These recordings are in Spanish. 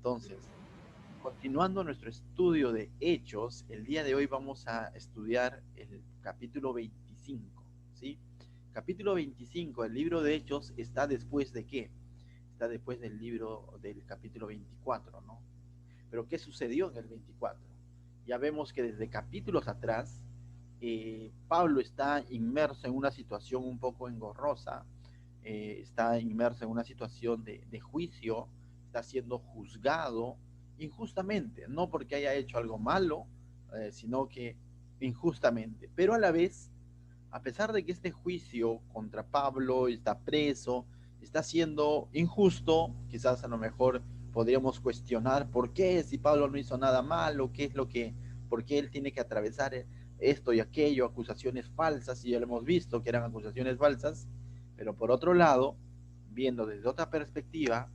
Entonces, continuando nuestro estudio de Hechos, el día de hoy vamos a estudiar el capítulo 25, ¿sí? Capítulo 25 del libro de Hechos está después de ¿qué? Está después del libro del capítulo 24, ¿no? Pero ¿qué sucedió en el 24? Ya vemos que desde capítulos atrás, Pablo está inmerso en una situación un poco engorrosa, está inmerso en una situación de juicio, está siendo juzgado injustamente, no porque haya hecho algo malo, sino que injustamente. Pero a la vez, a pesar de que este juicio contra Pablo está preso, está siendo injusto, quizás a lo mejor podríamos cuestionar por qué, si Pablo no hizo nada malo, qué es lo que, por qué él tiene que atravesar esto y aquello, acusaciones falsas, y ya lo hemos visto que eran acusaciones falsas. Pero por otro lado, viendo desde otra perspectiva,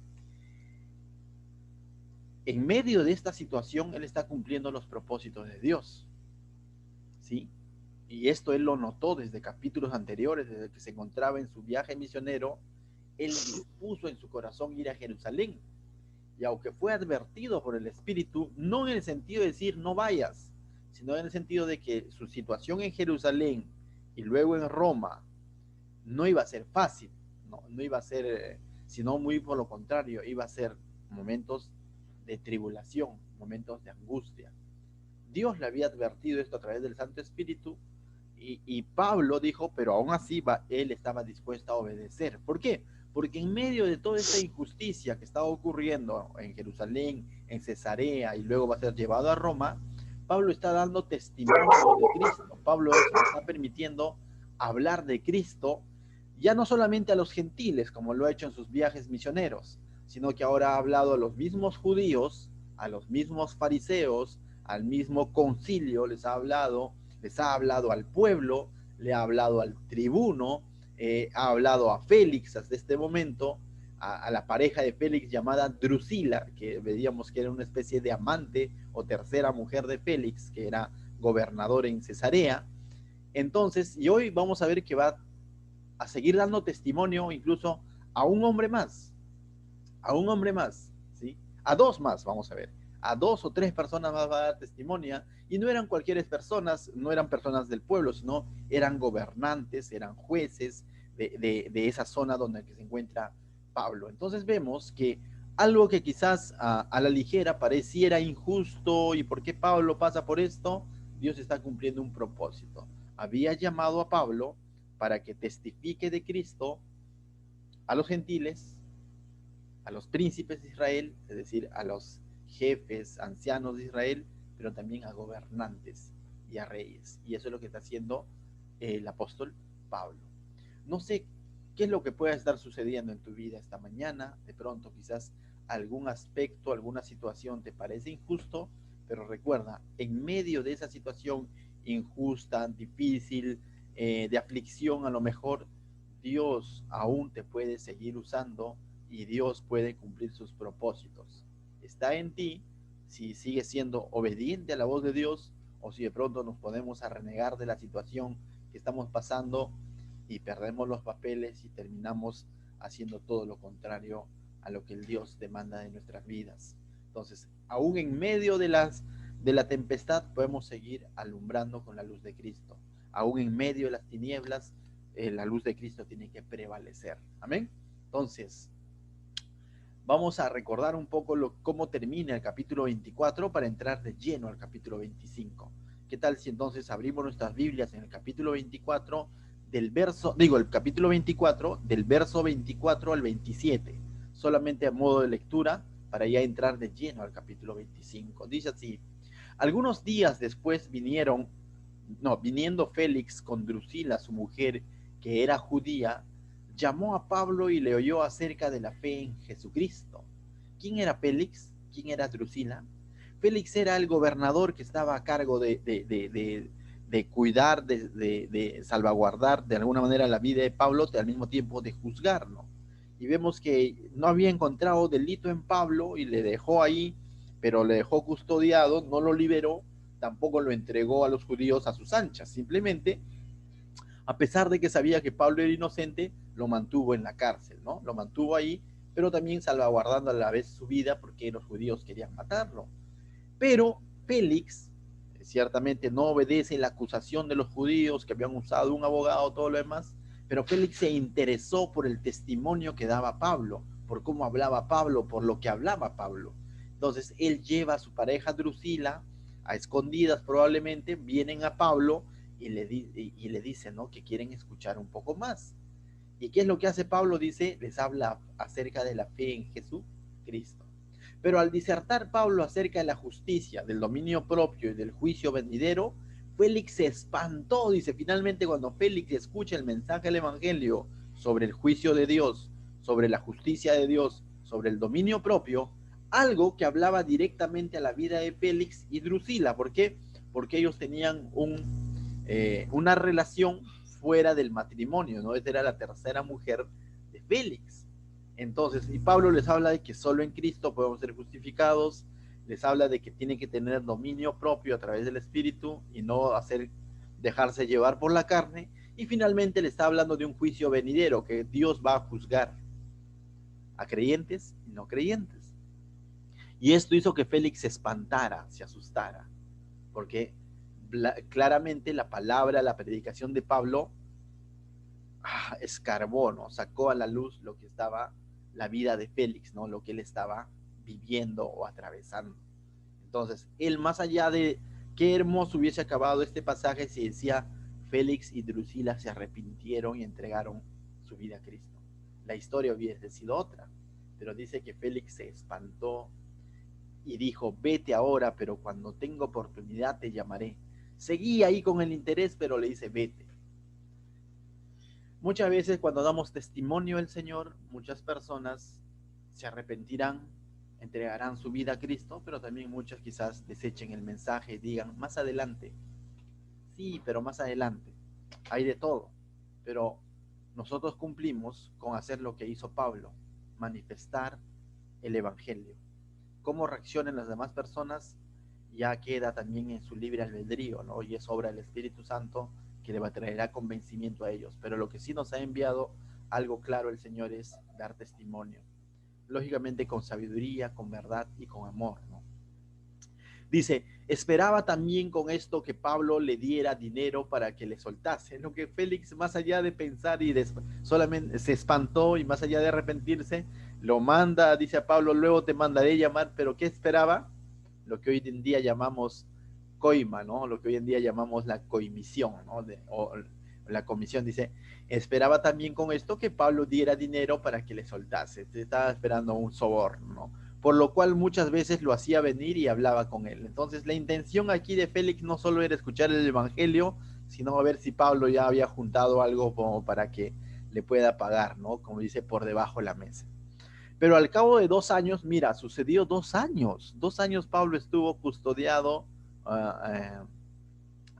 en medio de esta situación, él está cumpliendo los propósitos de Dios, ¿sí? Y esto él lo notó desde capítulos anteriores, desde que se encontraba en su viaje misionero. Él dispuso en su corazón ir a Jerusalén. Y aunque fue advertido por el Espíritu, no en el sentido de decir no vayas, sino en el sentido de que su situación en Jerusalén y luego en Roma no iba a ser fácil, no iba a ser, sino muy por lo contrario, iba a ser momentos de tribulación, momentos de angustia. Dios le había advertido esto a través del Santo Espíritu, y Pablo dijo, pero aún así él estaba dispuesto a obedecer. ¿Por qué? Porque en medio de toda esta injusticia que estaba ocurriendo en Jerusalén, en Cesarea, y luego va a ser llevado a Roma, Pablo está dando testimonio de Cristo. Pablo está permitiendo hablar de Cristo, ya no solamente a los gentiles, como lo ha hecho en sus viajes misioneros, sino que ahora ha hablado a los mismos judíos, a los mismos fariseos, al mismo concilio, les ha hablado al pueblo, le ha hablado al tribuno, ha hablado a Félix hasta este momento, a la pareja de Félix llamada Drusila, que veíamos que era una especie de amante o tercera mujer de Félix, que era gobernador en Cesarea. Entonces, y hoy vamos a ver que va a seguir dando testimonio incluso a un hombre más, a un hombre más, ¿sí? A dos más, vamos a ver. A dos o tres personas más va a dar testimonio, y no eran cualquier personas, no eran personas del pueblo, sino eran gobernantes, eran jueces de esa zona donde se encuentra Pablo. Entonces vemos que algo que quizás a la ligera pareciera injusto, y por qué Pablo pasa por esto, Dios está cumpliendo un propósito. Había llamado a Pablo para que testifique de Cristo a los gentiles, a los príncipes de Israel, es decir, a los jefes, ancianos de Israel, pero también a gobernantes y a reyes. Y eso es lo que está haciendo el apóstol Pablo. No sé qué es lo que pueda estar sucediendo en tu vida esta mañana. De pronto quizás algún aspecto, alguna situación te parece injusto, pero recuerda, en medio de esa situación injusta, difícil, de aflicción a lo mejor, Dios aún te puede seguir usando, y Dios puede cumplir sus propósitos. Está en ti si sigues siendo obediente a la voz de Dios, o si de pronto nos ponemos a renegar de la situación que estamos pasando y perdemos los papeles y terminamos haciendo todo lo contrario a lo que el Dios demanda de nuestras vidas. Entonces, aún en medio de la tempestad podemos seguir alumbrando con la luz de Cristo. Aún en medio de las tinieblas, la luz de Cristo tiene que prevalecer. Amén. Entonces, vamos a recordar un poco cómo termina el capítulo 24 para entrar de lleno al capítulo 25. ¿Qué tal si entonces abrimos nuestras Biblias en el capítulo 24 el capítulo 24 del verso 24 al 27, solamente a modo de lectura para ya entrar de lleno al capítulo 25. Dice así: algunos días después viniendo Félix con Drusila, su mujer, que era judía, llamó a Pablo y le oyó acerca de la fe en Jesucristo. ¿Quién era Félix? ¿Quién era Drusila? Félix era el gobernador que estaba a cargo de cuidar, de salvaguardar de alguna manera la vida de Pablo, al mismo tiempo de juzgarlo. Y vemos que no había encontrado delito en Pablo y le dejó ahí, pero le dejó custodiado, no lo liberó, tampoco lo entregó a los judíos a sus anchas. Simplemente, a pesar de que sabía que Pablo era inocente, lo mantuvo en la cárcel, ¿no? Lo mantuvo ahí, pero también salvaguardando a la vez su vida porque los judíos querían matarlo. Pero Félix ciertamente no obedece la acusación de los judíos que habían usado un abogado, todo lo demás, pero Félix se interesó por el testimonio que daba Pablo, por cómo hablaba Pablo, por lo que hablaba Pablo. Entonces él lleva a su pareja Drusila, a escondidas probablemente, vienen a Pablo y le dicen, ¿no?, que quieren escuchar un poco más. ¿Y qué es lo que hace Pablo? Dice, les habla acerca de la fe en Jesucristo. Pero al disertar Pablo acerca de la justicia, del dominio propio y del juicio venidero, Félix se espantó. Dice, finalmente cuando Félix escucha el mensaje del evangelio sobre el juicio de Dios, sobre la justicia de Dios, sobre el dominio propio, algo que hablaba directamente a la vida de Félix y Drusila. ¿Por qué? Porque ellos tenían una relación fuera del matrimonio, ¿no? Esta era la tercera mujer de Félix. Entonces, y Pablo les habla de que solo en Cristo podemos ser justificados, les habla de que tienen que tener dominio propio a través del Espíritu y no dejarse llevar por la carne, y finalmente le está hablando de un juicio venidero, que Dios va a juzgar a creyentes y no creyentes. Y esto hizo que Félix se espantara, se asustara, porque claramente la palabra, la predicación de Pablo escarbó, ¿no? Sacó a la luz lo que estaba la vida de Félix, ¿no? Lo que él estaba viviendo o atravesando. Entonces, él, más allá de qué hermoso hubiese acabado este pasaje si decía Félix y Drusila se arrepintieron y entregaron su vida a Cristo. La historia hubiese sido otra, pero dice que Félix se espantó y dijo, vete ahora, pero cuando tenga oportunidad te llamaré. Seguí ahí con el interés, pero le dice, vete. Muchas veces cuando damos testimonio del Señor, muchas personas se arrepentirán, entregarán su vida a Cristo, pero también muchas quizás desechen el mensaje y digan, más adelante. Sí, pero más adelante. Hay de todo. Pero nosotros cumplimos con hacer lo que hizo Pablo, manifestar el Evangelio. Cómo reaccionen las demás personas ya queda también en su libre albedrío, ¿no? Y es obra del Espíritu Santo que le traerá convencimiento a ellos. Pero lo que sí nos ha enviado algo claro el Señor es dar testimonio. Lógicamente con sabiduría, con verdad y con amor, ¿no? Dice, esperaba también con esto que Pablo le diera dinero para que le soltase. Lo que Félix, más allá de pensar y solamente se espantó y más allá de arrepentirse, lo manda, dice a Pablo, luego te mandaré llamar, pero ¿qué esperaba? Lo que hoy en día llamamos coima, ¿no? Lo que hoy en día llamamos la coimisión, ¿no? O la comisión. Dice, esperaba también con esto que Pablo diera dinero para que le soltase. Estaba esperando un soborno, ¿no? Por lo cual muchas veces lo hacía venir y hablaba con él. Entonces la intención aquí de Félix no solo era escuchar el evangelio, sino a ver si Pablo ya había juntado algo como para que le pueda pagar, ¿no? Como dice, por debajo de la mesa. Pero al cabo de 2 años, mira, sucedió 2 años. 2 años Pablo estuvo custodiado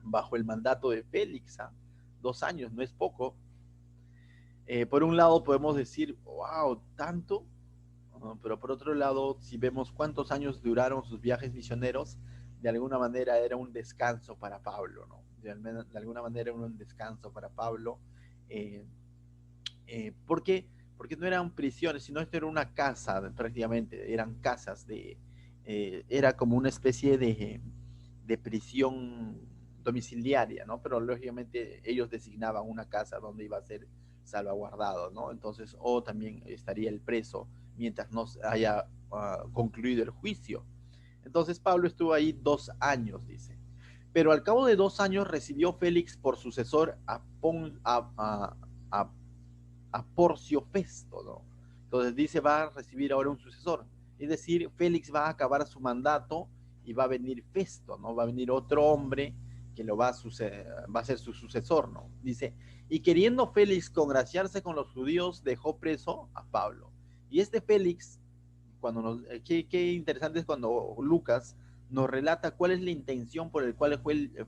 bajo el mandato de Félix. 2 años, no es poco. Por un lado podemos decir, wow, tanto. Pero por otro lado, si vemos cuántos años duraron sus viajes misioneros, de alguna manera era un descanso para Pablo, ¿no? De alguna manera era un descanso para Pablo. ¿Por qué? Porque no eran prisiones, sino esto era una casa prácticamente, eran casas era como una especie de prisión domiciliaria, ¿no? Pero lógicamente ellos designaban una casa donde iba a ser salvaguardado, ¿no? Entonces, o también estaría el preso mientras no haya concluido el juicio. Entonces Pablo estuvo ahí 2 años, dice. Pero al cabo de 2 años recibió Félix por sucesor a Porcio Festo, ¿no? Entonces dice, va a recibir ahora un sucesor. Es decir, Félix va a acabar su mandato y va a venir Festo, ¿no? Va a venir otro hombre que lo va a ser su sucesor, ¿no? Dice, y queriendo Félix congraciarse con los judíos, dejó preso a Pablo. Y este Félix, qué interesante es cuando Lucas nos relata cuál es la intención por el cual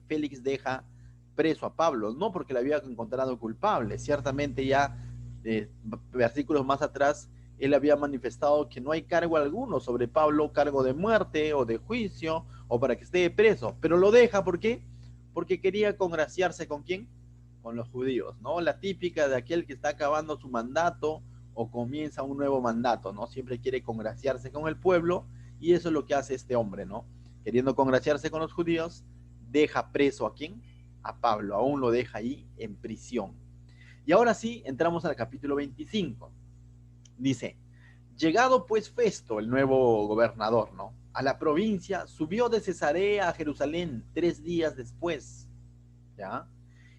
Félix deja preso a Pablo, no porque le había encontrado culpable, ciertamente ya versículos más atrás, él había manifestado que no hay cargo alguno sobre Pablo, cargo de muerte o de juicio o para que esté preso, pero lo deja, ¿por qué? Porque quería congraciarse con ¿quién? Con los judíos, ¿no? La típica de aquel que está acabando su mandato o comienza un nuevo mandato, ¿no? Siempre quiere congraciarse con el pueblo, y eso es lo que hace este hombre, ¿no? Queriendo congraciarse con los judíos, deja preso ¿a quién? A Pablo, aún lo deja ahí en prisión. Y ahora sí, entramos al capítulo 25. Dice, llegado pues Festo, el nuevo gobernador, ¿no? A la provincia, subió de Cesarea a Jerusalén 3 días después, ¿ya?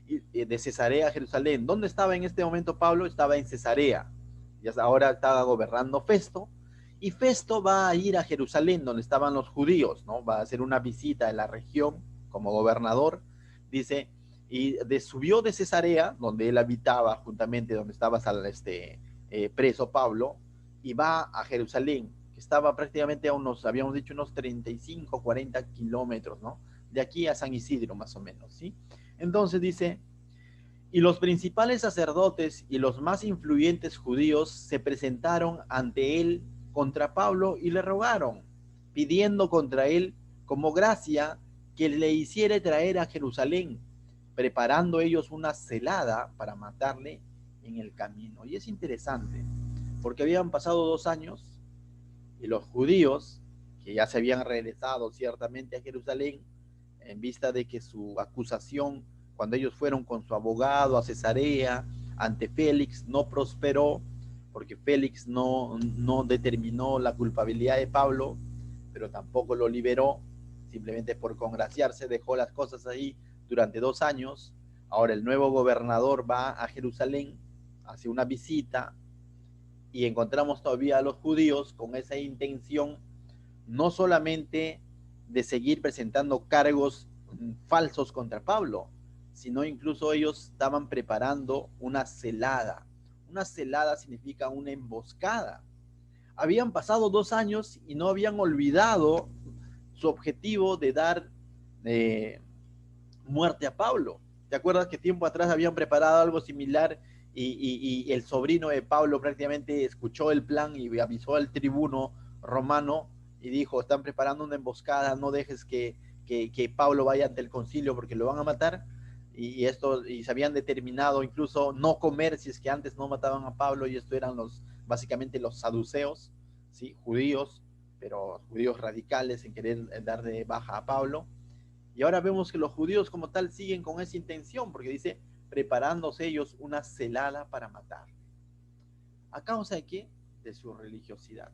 Y de Cesarea a Jerusalén. ¿Dónde estaba en este momento Pablo? Estaba en Cesarea. Y ahora estaba gobernando Festo. Y Festo va a ir a Jerusalén, donde estaban los judíos, ¿no? Va a hacer una visita en la región como gobernador. Dice, subió de Cesarea, donde él habitaba, juntamente donde estaba preso Pablo, y va a Jerusalén, que estaba prácticamente a unos, habíamos dicho, unos 35, 40 kilómetros, ¿no? De aquí a San Isidro, más o menos, ¿sí? Entonces dice, y los principales sacerdotes y los más influyentes judíos se presentaron ante él contra Pablo y le rogaron, pidiendo contra él como gracia que le hiciera traer a Jerusalén, preparando ellos una celada para matarle en el camino. Y es interesante, porque habían pasado 2 años y los judíos, que ya se habían regresado ciertamente a Jerusalén, en vista de que su acusación, cuando ellos fueron con su abogado a Cesarea, ante Félix, no prosperó, porque Félix no determinó la culpabilidad de Pablo, pero tampoco lo liberó, simplemente por congraciarse dejó las cosas ahí durante 2 años. Ahora el nuevo gobernador va a Jerusalén, hace una visita, y encontramos todavía a los judíos con esa intención, no solamente de seguir presentando cargos falsos contra Pablo, sino incluso ellos estaban preparando una celada. Una celada significa una emboscada. Habían pasado 2 años y no habían olvidado su objetivo de dar muerte a Pablo. ¿Te acuerdas que tiempo atrás habían preparado algo similar y el sobrino de Pablo prácticamente escuchó el plan y avisó al tribuno romano y dijo, están preparando una emboscada, no dejes que Pablo vaya ante el concilio porque lo van a matar? Y se habían determinado incluso no comer si es que antes no mataban a Pablo, y esto eran básicamente los saduceos, ¿sí? Judíos, pero judíos radicales en querer dar de baja a Pablo. Y ahora vemos que los judíos como tal siguen con esa intención, porque dice, preparándose ellos una celada para matar. ¿A causa de qué? De su religiosidad.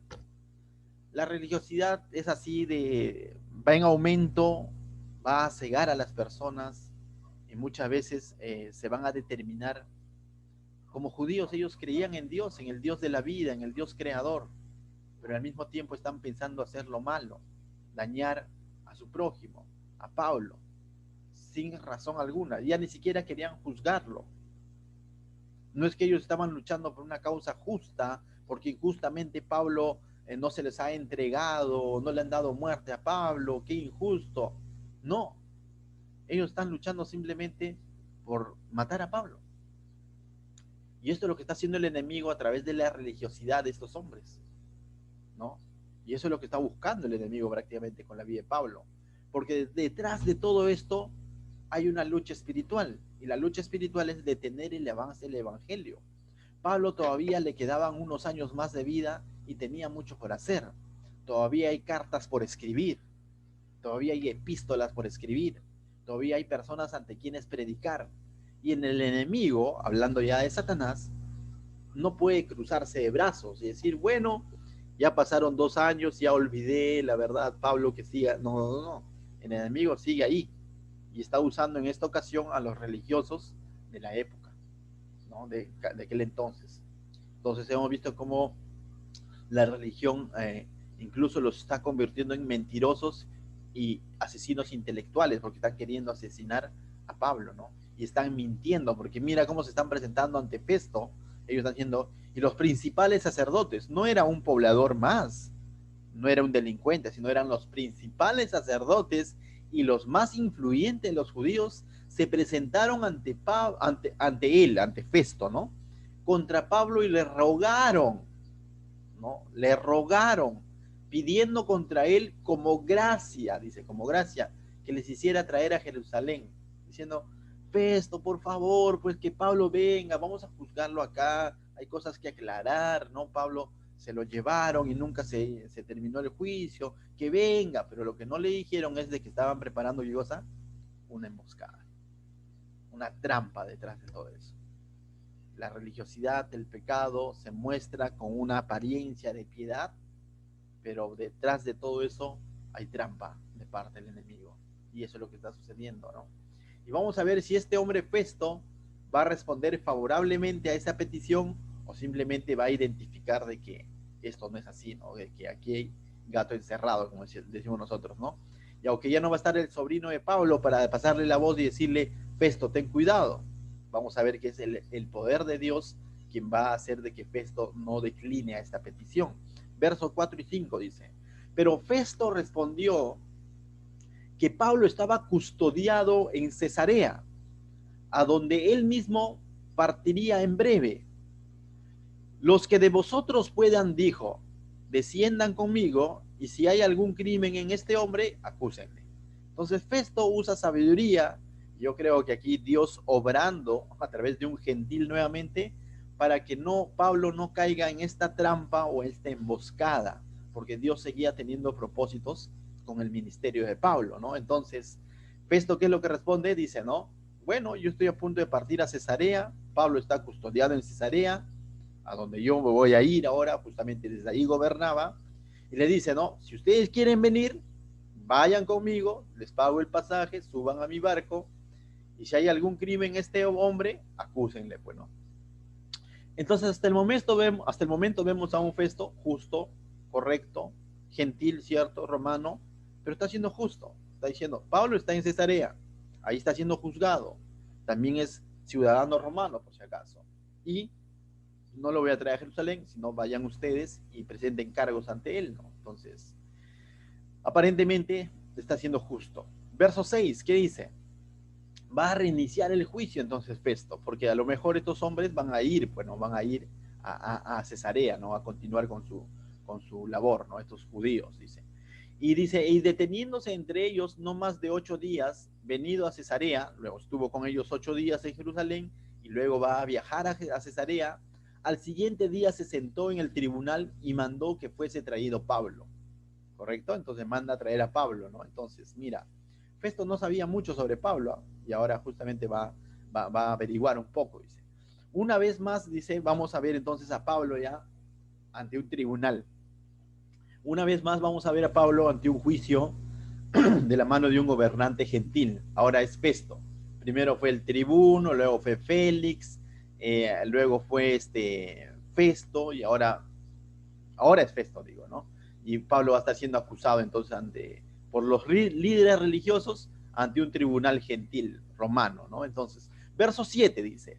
La religiosidad es así va en aumento, va a cegar a las personas, y muchas veces se van a determinar. Como judíos ellos creían en Dios, en el Dios de la vida, en el Dios creador, pero al mismo tiempo están pensando hacer lo malo, dañar a su prójimo, a Pablo, sin razón alguna. Ya ni siquiera querían juzgarlo. No es que ellos estaban luchando por una causa justa, porque injustamente Pablo no se les ha entregado, no le han dado muerte a Pablo, qué injusto. No, ellos están luchando simplemente por matar a Pablo. Y esto es lo que está haciendo el enemigo a través de la religiosidad de estos hombres, ¿no? Y eso es lo que está buscando el enemigo prácticamente con la vida de Pablo. Porque detrás de todo esto hay una lucha espiritual, y la lucha espiritual es detener el avance del evangelio. Pablo todavía le quedaban unos años más de vida y tenía mucho por hacer. Todavía hay cartas por escribir, todavía hay epístolas por escribir, todavía hay personas ante quienes predicar. Y en el enemigo, hablando ya de Satanás, no puede cruzarse de brazos y decir, bueno, ya pasaron 2 años, ya olvidé la verdad, Pablo, que siga. No, no, no. El enemigo sigue ahí y está usando en esta ocasión a los religiosos de la época, ¿no? de aquel entonces. Entonces hemos visto cómo la religión incluso los está convirtiendo en mentirosos y asesinos intelectuales, porque están queriendo asesinar a Pablo, ¿no? Y están mintiendo, porque mira cómo se están presentando ante Festo. Ellos están diciendo, y los principales sacerdotes, no era un poblador más, no era un delincuente, sino eran los principales sacerdotes y los más influyentes de los judíos, se presentaron ante él, ante Festo, ¿no? Contra Pablo, y le rogaron, ¿no? Le rogaron, pidiendo contra él como gracia, dice, como gracia, que les hiciera traer a Jerusalén, diciendo, Festo, por favor, pues que Pablo venga, vamos a juzgarlo acá, hay cosas que aclarar, ¿no? Pablo se lo llevaron y nunca se terminó el juicio, que venga, pero lo que no le dijeron es de que estaban preparando, ¿qué cosa? Una emboscada, una trampa detrás de todo eso. La religiosidad, el pecado se muestra con una apariencia de piedad, pero detrás de todo eso hay trampa de parte del enemigo. Y eso es lo que está sucediendo, ¿no? Y vamos a ver si este hombre Festo va a responder favorablemente a esa petición o simplemente va a identificar de que esto no es así, ¿no? De que aquí hay gato encerrado, como decimos nosotros, ¿no? Y aunque ya no va a estar el sobrino de Pablo para pasarle la voz y decirle, Festo, ten cuidado, vamos a ver que es el poder de Dios quien va a hacer de que Festo no decline a esta petición. Versos 4 y 5 dice, pero Festo respondió que Pablo estaba custodiado en Cesarea, a donde él mismo partiría en breve. Los que de vosotros puedan, dijo, desciendan conmigo, y si hay algún crimen en este hombre, acúsenle. Entonces Festo usa sabiduría, yo creo que aquí Dios obrando a través de un gentil nuevamente, para que Pablo no caiga en esta trampa o esta emboscada, porque Dios seguía teniendo propósitos con el ministerio de Pablo, ¿no? Entonces, Festo, ¿qué es lo que responde? Dice, ¿no? Bueno, yo estoy a punto de partir a Cesarea, Pablo está custodiado en Cesarea, a donde yo me voy a ir ahora, justamente desde ahí gobernaba, y le dice, no, si ustedes quieren venir, vayan conmigo, les pago el pasaje, suban a mi barco, y si hay algún crimen en este hombre, acúsenle, pues, ¿no? Entonces, hasta el momento vemos a un Festo justo, correcto, gentil, cierto, romano, pero está siendo justo. Está diciendo, Pablo está en Cesarea, ahí está siendo juzgado, también es ciudadano romano, por si acaso, y no lo voy a traer a Jerusalén, sino vayan ustedes y presenten cargos ante él, ¿no? Entonces, aparentemente está siendo justo. Verso 6, ¿qué dice? Va a reiniciar el juicio entonces Festo, porque a lo mejor estos hombres van a ir, bueno, van a ir a Cesarea, ¿no? A continuar con su labor, ¿no? Estos judíos, dice. Y dice, y deteniéndose entre ellos no más de 8 días, venido a Cesarea, luego estuvo con ellos 8 días en Jerusalén, y luego va a viajar a Cesarea. Al siguiente día se sentó en el tribunal y mandó que fuese traído Pablo, ¿correcto? Entonces manda a traer a Pablo, ¿no? Entonces, mira, Festo no sabía mucho sobre Pablo, ¿eh? Y ahora justamente va a averiguar un poco, dice. Una vez más, dice, vamos a ver entonces a Pablo ya ante un tribunal. Una vez más vamos a ver a Pablo ante un juicio de la mano de un gobernante gentil. Ahora es Festo. Primero fue el tribuno, luego fue Félix, luego fue Festo, y ahora es Festo, digo, ¿no? Y Pablo va a estar siendo acusado entonces por los líderes religiosos ante un tribunal gentil romano, ¿no? Entonces, verso 7 dice,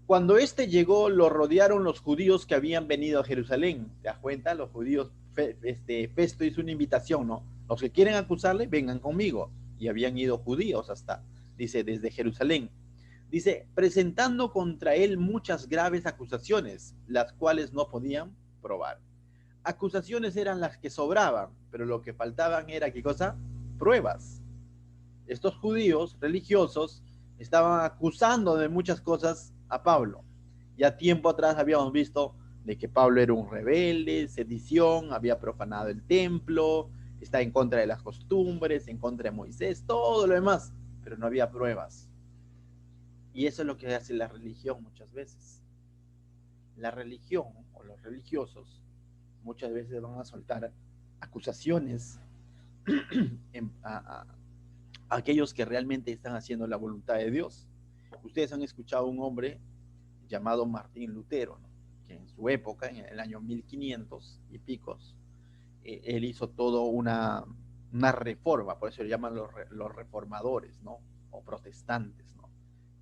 cuando llegó, lo rodearon los judíos que habían venido a Jerusalén. ¿Te das cuenta? Los judíos, Festo hizo una invitación, ¿no? Los que quieren acusarle, vengan conmigo. Y habían ido judíos hasta, dice, desde Jerusalén. Dice, presentando contra él muchas graves acusaciones, las cuales no podían probar. Acusaciones eran las que sobraban, pero lo que faltaban era, ¿qué cosa? Pruebas. Estos judíos religiosos estaban acusando de muchas cosas a Pablo. Ya tiempo atrás habíamos visto de que Pablo era un rebelde, sedición, había profanado el templo, está en contra de las costumbres, en contra de Moisés, todo lo demás, pero no había pruebas. Y eso es lo que hace la religión muchas veces. La religión o los religiosos muchas veces van a soltar acusaciones a aquellos que realmente están haciendo la voluntad de Dios. Ustedes han escuchado a un hombre llamado Martín Lutero, ¿no? Que en su época, en el año 1500 y picos, él hizo todo una reforma, por eso le llaman los reformadores, ¿no? O protestantes, ¿no?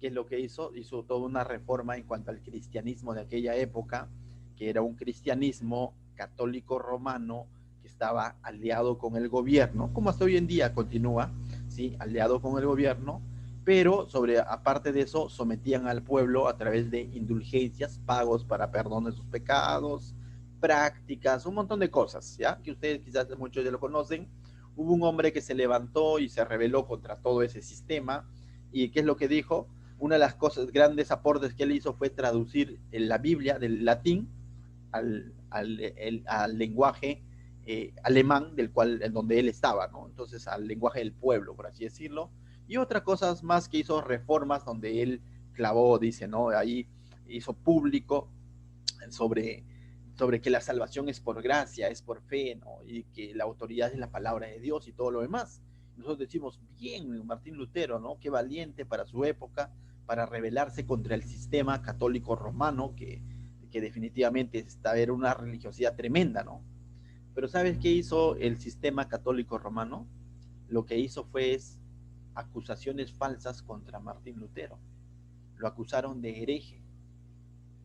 ¿Qué es lo que hizo? Hizo toda una reforma en cuanto al cristianismo de aquella época, que era un cristianismo católico romano que estaba aliado con el gobierno, como hasta hoy en día continúa, ¿sí? Aliado con el gobierno, pero aparte de eso, sometían al pueblo a través de indulgencias, pagos para perdón de sus pecados, prácticas, un montón de cosas, ¿ya? Que ustedes quizás muchos ya lo conocen. Hubo un hombre que se levantó y se rebeló contra todo ese sistema, y ¿qué es lo que dijo? Una de las cosas, grandes aportes que él hizo fue traducir la Biblia del latín al lenguaje alemán del cual, en donde él estaba, ¿no? Entonces al lenguaje del pueblo, por así decirlo. Y otras cosas más que hizo reformas donde él clavó, dice, ¿no? Ahí hizo público sobre, sobre que la salvación es por gracia, es por fe, ¿no? Y que la autoridad es la palabra de Dios y todo lo demás. Nosotros decimos, bien, Martín Lutero, ¿no? Qué valiente para su época, para rebelarse contra el sistema católico romano, que definitivamente era una religiosidad tremenda, ¿no? Pero ¿sabes qué hizo el sistema católico romano? Lo que hizo fue acusaciones falsas contra Martín Lutero. Lo acusaron de hereje,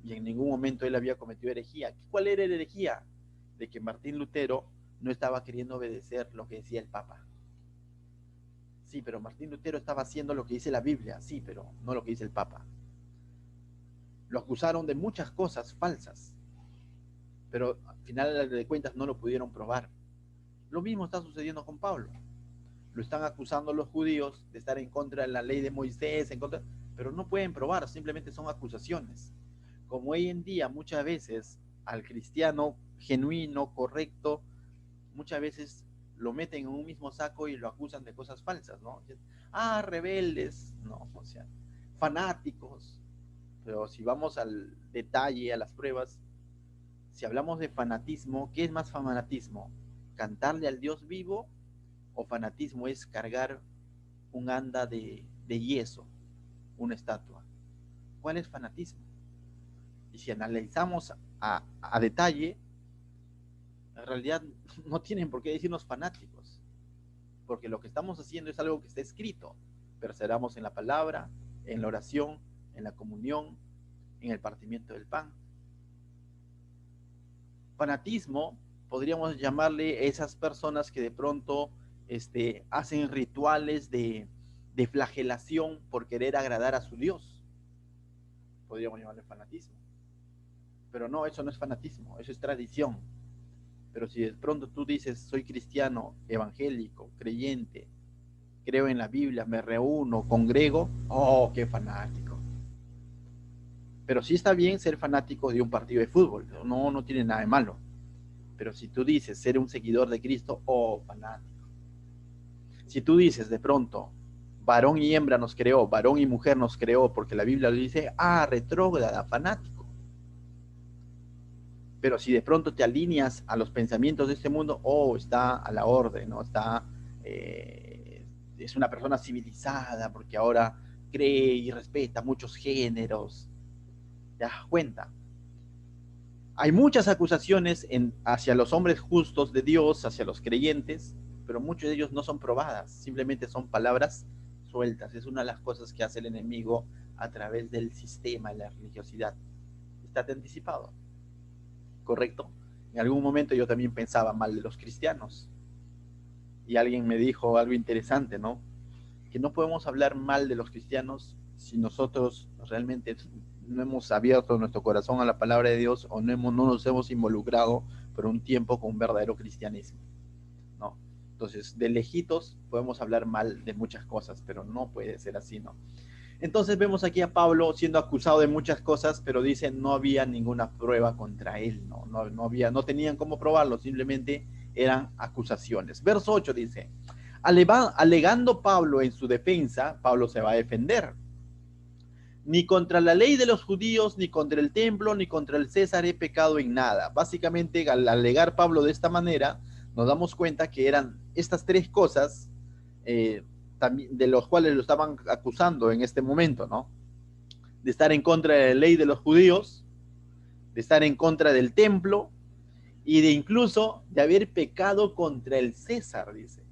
y en ningún momento él había cometido herejía. ¿Cuál era la herejía? De que Martín Lutero no estaba queriendo obedecer lo que decía el Papa. Sí, pero Martín Lutero estaba haciendo lo que dice la Biblia, sí, pero no lo que dice el Papa. Lo acusaron de muchas cosas falsas, pero al final de cuentas no lo pudieron probar. Lo mismo está sucediendo con Pablo. Lo están acusando los judíos de estar en contra de la ley de Moisés, pero no pueden probar, simplemente son acusaciones. Como hoy en día muchas veces al cristiano genuino, correcto, muchas veces lo meten en un mismo saco y lo acusan de cosas falsas, ¿no? Rebeldes, no, o sea, fanáticos. Pero si vamos al detalle, a las pruebas, si hablamos de fanatismo, ¿qué es más fanatismo? ¿Cantarle al Dios vivo o fanatismo es cargar un anda de yeso, una estatua? ¿Cuál es fanatismo? Y si analizamos a detalle, en realidad no tienen por qué decirnos fanáticos, porque lo que estamos haciendo es algo que está escrito. Perseveramos en la palabra, en la oración, en la comunión, en el partimiento del pan. Fanatismo podríamos llamarle esas personas que de pronto hacen rituales de flagelación por querer agradar a su Dios. Podríamos llamarle fanatismo. Pero no, eso no es fanatismo, eso es tradición. Pero si de pronto tú dices, soy cristiano, evangélico, creyente, creo en la Biblia, me reúno, congrego, oh, qué fanático. Pero sí está bien ser fanático de un partido de fútbol, no tiene nada de malo. Pero si tú dices ser un seguidor de Cristo, oh, fanático. Si tú dices de pronto, varón y hembra nos creó, varón y mujer nos creó, porque la Biblia lo dice, retrógrada, fanático. Pero si de pronto te alineas a los pensamientos de este mundo, está a la orden, ¿no? Es una persona civilizada porque ahora cree y respeta muchos géneros. ¿Te das cuenta? Hay muchas acusaciones hacia los hombres justos de Dios, hacia los creyentes, pero muchos de ellos no son probadas, simplemente son palabras sueltas. Es una de las cosas que hace el enemigo a través del sistema de la religiosidad. Estate anticipado, ¿correcto? En algún momento yo también pensaba mal de los cristianos, y alguien me dijo algo interesante, ¿no? Que no podemos hablar mal de los cristianos si nosotros realmente no hemos abierto nuestro corazón a la palabra de Dios o no nos hemos involucrado por un tiempo con un verdadero cristianismo, ¿no? Entonces, de lejitos podemos hablar mal de muchas cosas, pero no puede ser así, ¿no? Entonces vemos aquí a Pablo siendo acusado de muchas cosas, pero dice no había ninguna prueba contra él, no tenían cómo probarlo, simplemente eran acusaciones. Verso 8 dice, alegando Pablo en su defensa, Pablo se va a defender. Ni contra la ley de los judíos, ni contra el templo, ni contra el César he pecado en nada. Básicamente, al alegar Pablo de esta manera, nos damos cuenta que eran estas tres cosas de los cuales lo estaban acusando en este momento, ¿no? De estar en contra de la ley de los judíos, de estar en contra del templo y de incluso de haber pecado contra el César, dice,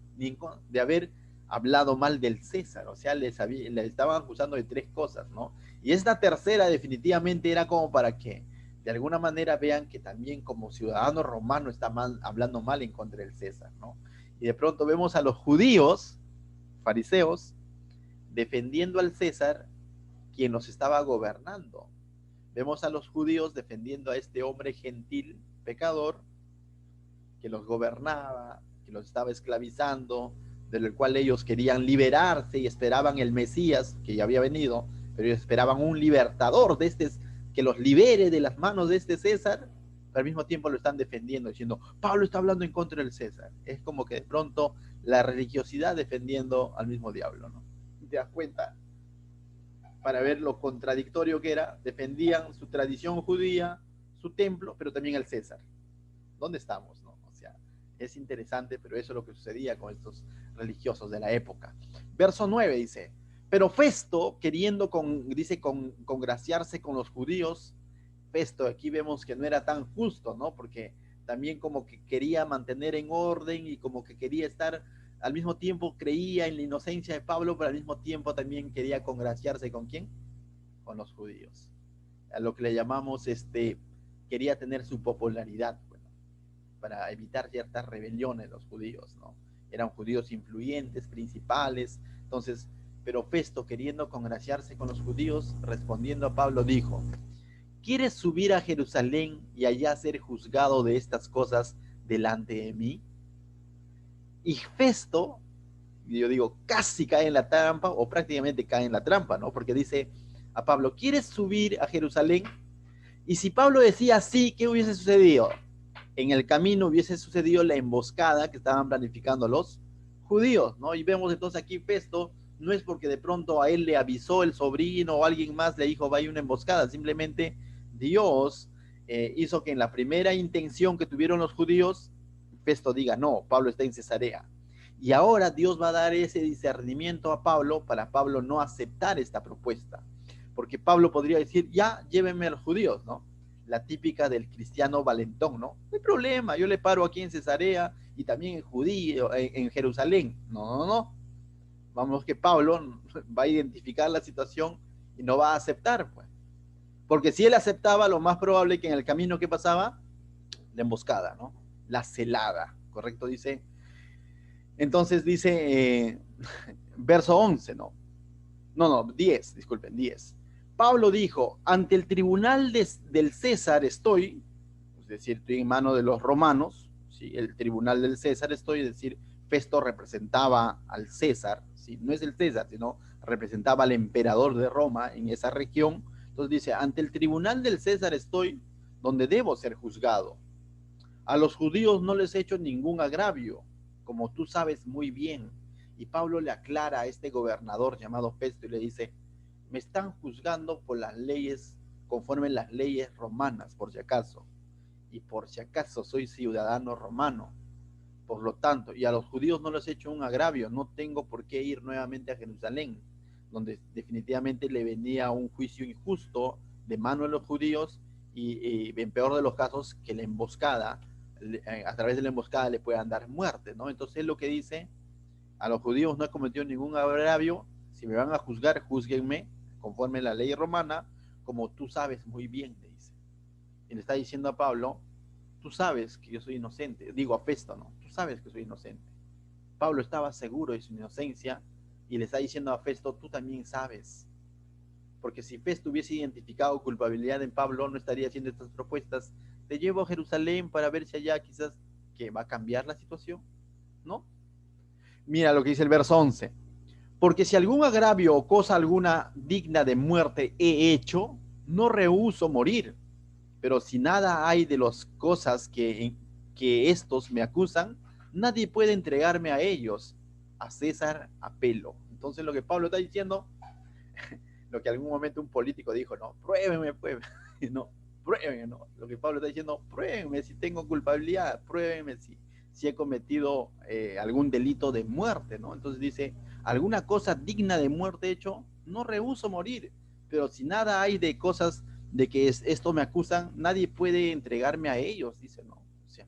de haber hablado mal del César, o sea, les estaban acusando de tres cosas, ¿no? Y esta tercera definitivamente era como para que de alguna manera vean que también como ciudadano romano está hablando mal en contra del César, ¿no? Y de pronto vemos a los judíos, fariseos, defendiendo al César, quien los estaba gobernando. Vemos a los judíos defendiendo a este hombre gentil, pecador, que los gobernaba, que los estaba esclavizando, del cual ellos querían liberarse y esperaban el Mesías que ya había venido, pero ellos esperaban un libertador de este, que los libere de las manos de este César, pero al mismo tiempo lo están defendiendo, diciendo, Pablo está hablando en contra del César. Es como que de pronto la religiosidad defendiendo al mismo diablo, ¿no? ¿Te das cuenta? Para ver lo contradictorio que era, defendían su tradición judía, su templo, pero también el César. ¿Dónde estamos, no? O sea, es interesante, pero eso es lo que sucedía con estos religiosos de la época. Verso 9 dice, pero Festo, queriendo congraciarse con los judíos, Festo, aquí vemos que no era tan justo, ¿no? Porque también como que quería mantener en orden y como que quería estar, al mismo tiempo creía en la inocencia de Pablo, pero al mismo tiempo también quería congraciarse ¿con quién? Con los judíos. A lo que le llamamos, quería tener su popularidad, bueno, para evitar ciertas rebeliones los judíos, ¿no? Eran judíos influyentes, principales, entonces, pero Festo, queriendo congraciarse con los judíos, respondiendo a Pablo, dijo, ¿quieres subir a Jerusalén y allá ser juzgado de estas cosas delante de mí? Y Festo, yo digo, casi cae en la trampa, o prácticamente cae en la trampa, ¿no? Porque dice a Pablo, ¿quieres subir a Jerusalén? Y si Pablo decía sí, ¿qué hubiese sucedido? En el camino hubiese sucedido la emboscada que estaban planificando los judíos, ¿no? Y vemos entonces aquí Festo, no es porque de pronto a él le avisó el sobrino o alguien más le dijo, vaya una emboscada, simplemente Dios hizo que en la primera intención que tuvieron los judíos, Festo diga, no, Pablo está en Cesarea. Y ahora Dios va a dar ese discernimiento a Pablo para Pablo no aceptar esta propuesta. Porque Pablo podría decir, ya, llévenme a los judíos, ¿no? La típica del cristiano valentón, ¿no? No hay problema, yo le paro aquí en Cesarea y también en Judío, en Jerusalén. No, no, no. Vamos que Pablo va a identificar la situación y no va a aceptar, pues. Porque si él aceptaba, lo más probable que en el camino que pasaba, la emboscada, ¿no? La celada, ¿correcto? Dice. Entonces dice, verso 11, ¿no? No, 10, disculpen, 10. Pablo dijo, ante el tribunal del César estoy, es decir, estoy en mano de los romanos, ¿sí? El tribunal del César estoy, es decir, Festo representaba al César, ¿sí? No es el César, sino representaba al emperador de Roma en esa región. Entonces dice, ante el tribunal del César estoy, donde debo ser juzgado. A los judíos no les he hecho ningún agravio, como tú sabes muy bien. Y Pablo le aclara a este gobernador llamado Festo y le dice, me están juzgando por las leyes, conforme las leyes romanas, por si acaso. Y por si acaso soy ciudadano romano. Por lo tanto, y a los judíos no les he hecho un agravio, no tengo por qué ir nuevamente a Jerusalén, donde definitivamente le venía un juicio injusto de mano de los judíos y en peor de los casos que la emboscada, a través de la emboscada le puedan dar muerte, ¿no? Entonces es lo que dice, a los judíos no he cometido ningún agravio, si me van a juzgar, júzguenme conforme a la ley romana, como tú sabes muy bien, le dice. Y le está diciendo a Pablo, tú sabes que yo soy inocente, digo a Festo, ¿no? Tú sabes que soy inocente. Pablo estaba seguro de su inocencia y le está diciendo a Festo, tú también sabes. Porque si Festo hubiese identificado culpabilidad en Pablo, no estaría haciendo estas propuestas. Te llevo a Jerusalén para ver si allá quizás que va a cambiar la situación, ¿no? Mira lo que dice el verso 11. Porque si algún agravio o cosa alguna digna de muerte he hecho, no rehúso morir. Pero si nada hay de las cosas que estos me acusan, nadie puede entregarme a ellos. A César apelo. Entonces lo que Pablo está diciendo, lo que algún momento un político dijo, no, pruébenme, pues, no, pruébenme, no. Lo que Pablo está diciendo, pruébenme si tengo culpabilidad, pruébenme si he cometido algún delito de muerte, ¿no? Entonces dice, alguna cosa digna de muerte hecho, no rehúso morir, pero si nada hay de cosas de que esto me acusan, nadie puede entregarme a ellos, dice, ¿no? O sea,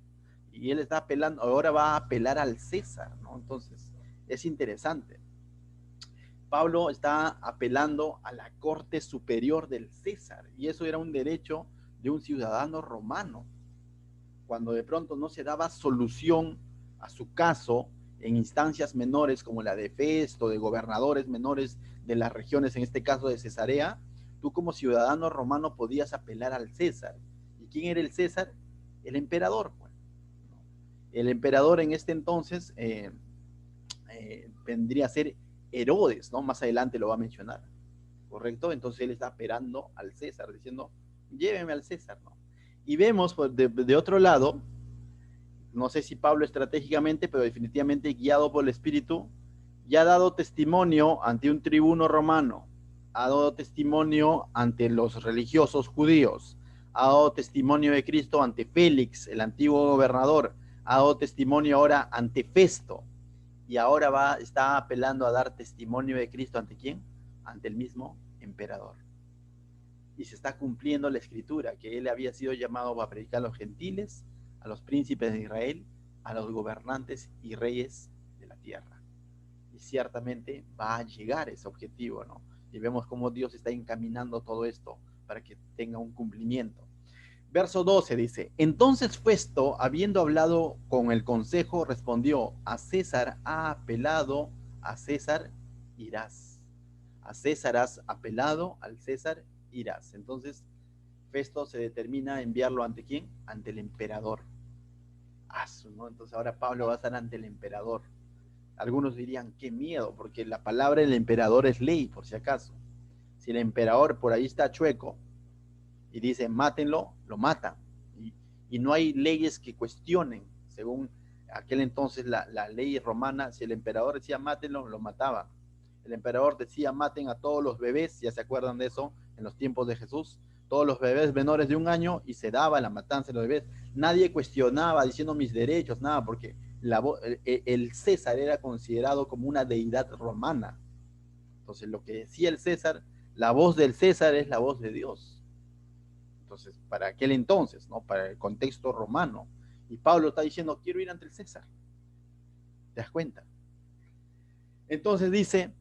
y él está apelando, ahora va a apelar al César, ¿no? Entonces, es interesante. Pablo está apelando a la corte superior del César, y eso era un derecho de un ciudadano romano. Cuando de pronto no se daba solución a su caso en instancias menores como la de Festo, de gobernadores menores de las regiones, en este caso de Cesarea, tú como ciudadano romano podías apelar al César. ¿Y quién era el César? El emperador. Pues. El emperador en este entonces vendría a ser Herodes, ¿no? Más adelante lo va a mencionar. ¿correcto? Entonces él está esperando al César, diciendo, lléveme al César, ¿no? Y vemos pues, de otro lado, no sé si Pablo estratégicamente, pero definitivamente guiado por el Espíritu, ya ha dado testimonio ante un tribuno romano, ha dado testimonio ante los religiosos judíos, ha dado testimonio de Cristo ante Félix, el antiguo gobernador, ha dado testimonio ahora ante Festo, y ahora está apelando a dar testimonio de Cristo ante quién, ante el mismo emperador. Y se está cumpliendo la escritura, que él había sido llamado para predicar a los gentiles, a los príncipes de Israel, a los gobernantes y reyes de la tierra. Y ciertamente va a llegar ese objetivo, ¿no? Y vemos cómo Dios está encaminando todo esto para que tenga un cumplimiento. Verso 12 dice, entonces Festo, habiendo hablado con el consejo, respondió, a César ha apelado, a César irás. A César has apelado, al César irás. Entonces Festo se determina a enviarlo ante quién, ante el emperador. ¿No? Entonces ahora Pablo va a estar ante el emperador. Algunos dirían, qué miedo, porque la palabra del emperador es ley, por si acaso. Si el emperador por ahí está chueco y dice, mátenlo, lo matan. Y no hay leyes que cuestionen. Según aquel entonces la ley romana, si el emperador decía, mátenlo, lo mataba. El emperador decía, maten a todos los bebés, ya se acuerdan de eso, en los tiempos de Jesús, todos los bebés menores de 1 año, y se daba la matanza de los bebés. Nadie cuestionaba diciendo mis derechos, nada, porque el César era considerado como una deidad romana. Entonces lo que decía el César, la voz del César es la voz de Dios. Entonces, para aquel entonces, ¿no? Para el contexto romano. Y Pablo está diciendo, quiero ir ante el César. ¿Te das cuenta? Entonces dice,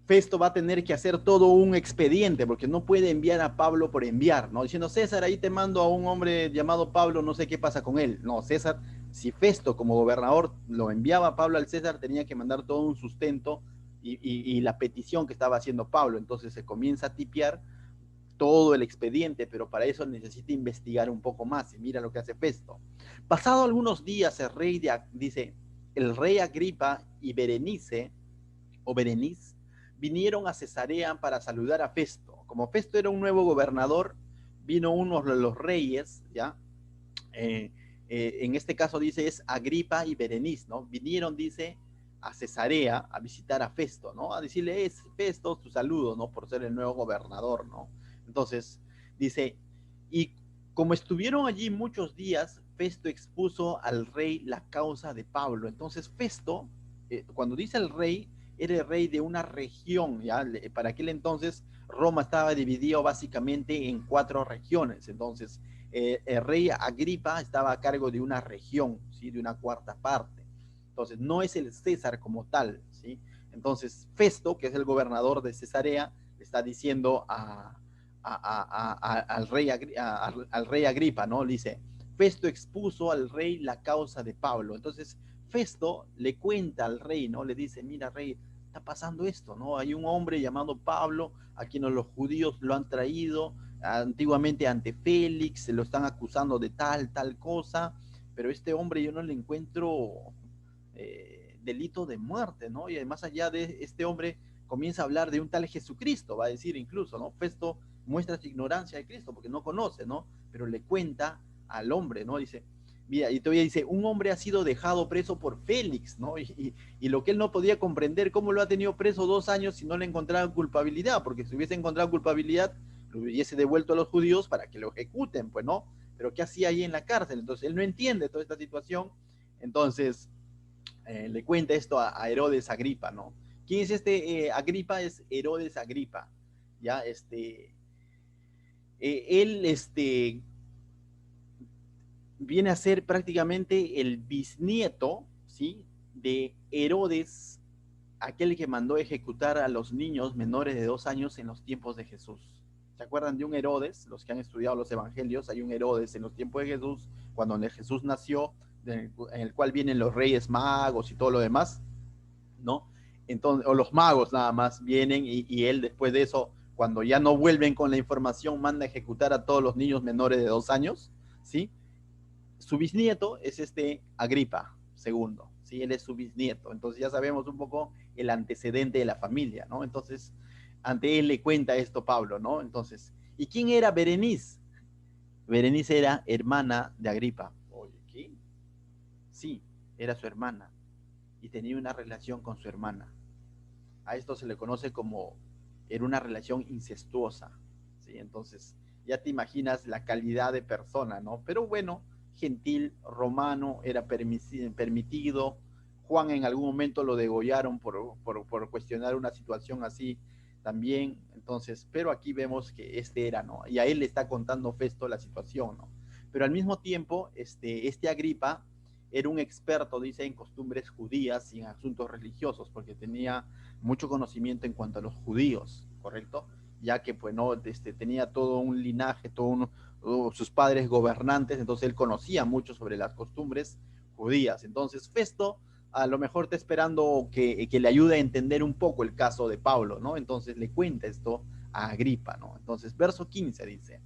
Festo va a tener que hacer todo un expediente, porque no puede enviar a Pablo por enviar, ¿no? Diciendo, César, ahí te mando a un hombre llamado Pablo, no sé qué pasa con él. No, César, si Festo como gobernador lo enviaba a Pablo al César, tenía que mandar todo un sustento y la petición que estaba haciendo Pablo. Entonces se comienza a tipear todo el expediente, pero para eso necesita investigar un poco más. Y mira lo que hace Festo. Pasado algunos días, el rey Agripa y Berenice, o Berenice, vinieron a Cesarea para saludar a Festo. Como Festo era un nuevo gobernador, vino uno de los reyes, ¿ya? En este caso dice es Agripa y Berenice, ¿no? Vinieron, dice, a Cesarea a visitar a Festo, ¿no? A decirle, es Festo, tu saludo, ¿no? Por ser el nuevo gobernador, ¿no? Entonces, dice, y como estuvieron allí muchos días, Festo expuso al rey la causa de Pablo. Entonces, Festo, cuando dice el rey, era el rey de una región, ¿ya? Para aquel entonces, Roma estaba dividido básicamente en 4 regiones. Entonces, el rey Agripa estaba a cargo de una región, ¿sí? De una 1/4 parte. Entonces, no es el César como tal, ¿sí? Entonces, Festo, que es el gobernador de Cesarea, está diciendo al rey Agripa, ¿no? Le dice, Festo expuso al rey la causa de Pablo. Entonces, Festo le cuenta al rey, ¿no? Le dice, mira, rey, está pasando esto, ¿no? Hay un hombre llamado Pablo, a quien los judíos lo han traído antiguamente ante Félix, se lo están acusando de tal cosa, pero este hombre yo no le encuentro delito de muerte, ¿no? Y además allá de este hombre comienza a hablar de un tal Jesucristo, va a decir incluso, ¿no? Festo muestra su ignorancia de Cristo porque no conoce, ¿no? Pero le cuenta al hombre, ¿no? Dice, mira, y todavía dice, un hombre ha sido dejado preso por Félix, ¿no? Y lo que él no podía comprender, cómo lo ha tenido preso 2 años si no le encontraban culpabilidad, porque si hubiese encontrado culpabilidad, lo hubiese devuelto a los judíos para que lo ejecuten, pues, ¿no? Pero ¿qué hacía ahí en la cárcel? Entonces, él no entiende toda esta situación, entonces le cuenta esto a Herodes Agripa, ¿no? ¿Quién es este Agripa? Es Herodes Agripa, ¿ya? Él, viene a ser prácticamente el bisnieto, ¿sí? De Herodes, aquel que mandó ejecutar a los niños menores de 2 años en los tiempos de Jesús. ¿Se acuerdan de un Herodes? Los que han estudiado los evangelios, hay un Herodes en los tiempos de Jesús, cuando Jesús nació, en el cual vienen los reyes magos y todo lo demás, ¿no? Entonces, o los magos nada más vienen y él después de eso, cuando ya no vuelven con la información, manda a ejecutar a todos los niños menores de 2 años, ¿sí? Su bisnieto es Agripa segundo, ¿sí? Él es su bisnieto, entonces ya sabemos un poco el antecedente de la familia, ¿no? Entonces, ante él le cuenta esto Pablo, ¿no? Entonces, ¿y quién era Berenice? Berenice era hermana de Agripa. Oye, ¿qué? Sí, era su hermana y tenía una relación con su hermana. A esto se le conoce como, era una relación incestuosa, ¿sí? Entonces, ya te imaginas la calidad de persona, ¿no? Pero bueno, gentil, romano, era permitido. Juan en algún momento lo degollaron por cuestionar una situación así también. Entonces, pero aquí vemos que este era, ¿no? Y a él le está contando Festo la situación, ¿no? Pero al mismo tiempo, este Agripa era un experto, dice, en costumbres judías y en asuntos religiosos, porque tenía mucho conocimiento en cuanto a los judíos, ¿correcto? Ya que pues no, tenía todo un linaje, sus padres gobernantes, entonces él conocía mucho sobre las costumbres judías. Entonces Festo a lo mejor está esperando que le ayude a entender un poco el caso de Pablo, ¿no? Entonces le cuenta esto a Agripa, ¿no? Entonces verso 15 dice: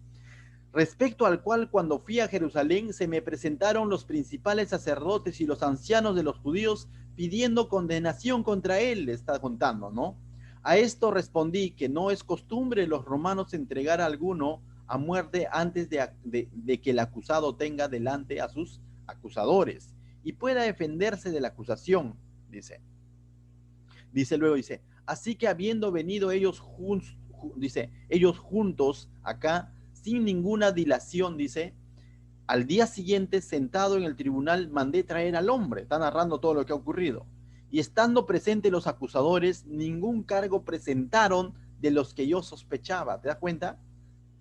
respecto al cual cuando fui a Jerusalén se me presentaron los principales sacerdotes y los ancianos de los judíos pidiendo condenación contra él, le está contando, ¿no? A esto respondí que no es costumbre los romanos entregar a alguno a muerte antes de que el acusado tenga delante a sus acusadores y pueda defenderse de la acusación, dice. Dice luego, dice, así que habiendo venido ellos juntos acá, sin ninguna dilación, dice, al día siguiente, sentado en el tribunal, mandé traer al hombre. Está narrando todo lo que ha ocurrido. Y estando presentes los acusadores, ningún cargo presentaron de los que yo sospechaba. ¿Te das cuenta?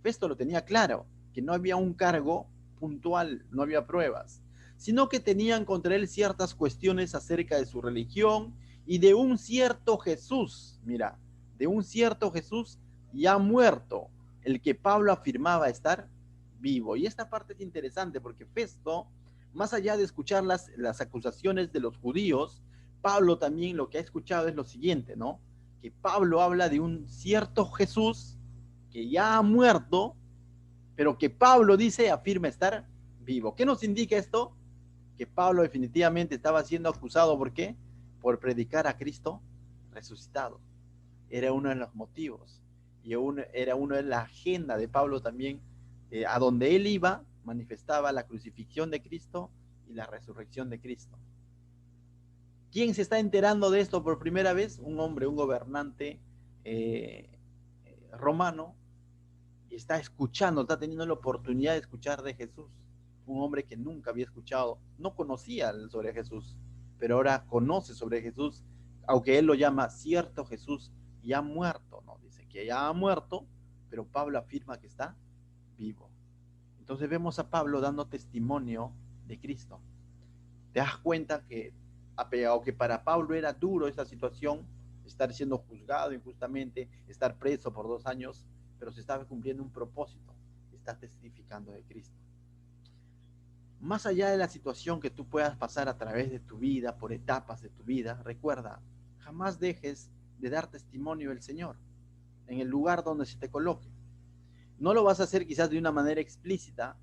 Festo lo tenía claro, que no había un cargo puntual, no había pruebas, sino que tenían contra él ciertas cuestiones acerca de su religión y de un cierto Jesús, mira, de un cierto Jesús ya muerto, el que Pablo afirmaba estar vivo. Y esta parte es interesante porque Festo, más allá de escuchar las acusaciones de los judíos, Pablo también lo que ha escuchado es lo siguiente, ¿no? Que Pablo habla de un cierto Jesús que ya ha muerto, pero que Pablo dice afirma estar vivo. ¿Qué nos indica esto? Que Pablo definitivamente estaba siendo acusado, ¿por qué? Por predicar a Cristo resucitado. Era uno de los motivos y era uno de la agenda de Pablo también, a donde él iba, manifestaba la crucifixión de Cristo y la resurrección de Cristo. ¿Quién se está enterando de esto por primera vez? Un hombre, un gobernante romano, y está escuchando, está teniendo la oportunidad de escuchar de Jesús. Un hombre que nunca había escuchado, no conocía sobre Jesús, pero ahora conoce sobre Jesús, aunque él lo llama cierto Jesús ya muerto, ¿no? Dice que ya ha muerto, pero Pablo afirma que está vivo. Entonces vemos a Pablo dando testimonio de Cristo. Te das cuenta que, aunque para Pablo era duro esta situación, estar siendo juzgado injustamente, estar preso por 2 años, pero se estaba cumpliendo un propósito, está testificando de Cristo. Más allá de la situación que tú puedas pasar a través de tu vida, por etapas de tu vida, recuerda, jamás dejes de dar testimonio del Señor en el lugar donde se te coloque. No lo vas a hacer quizás de una manera explícita,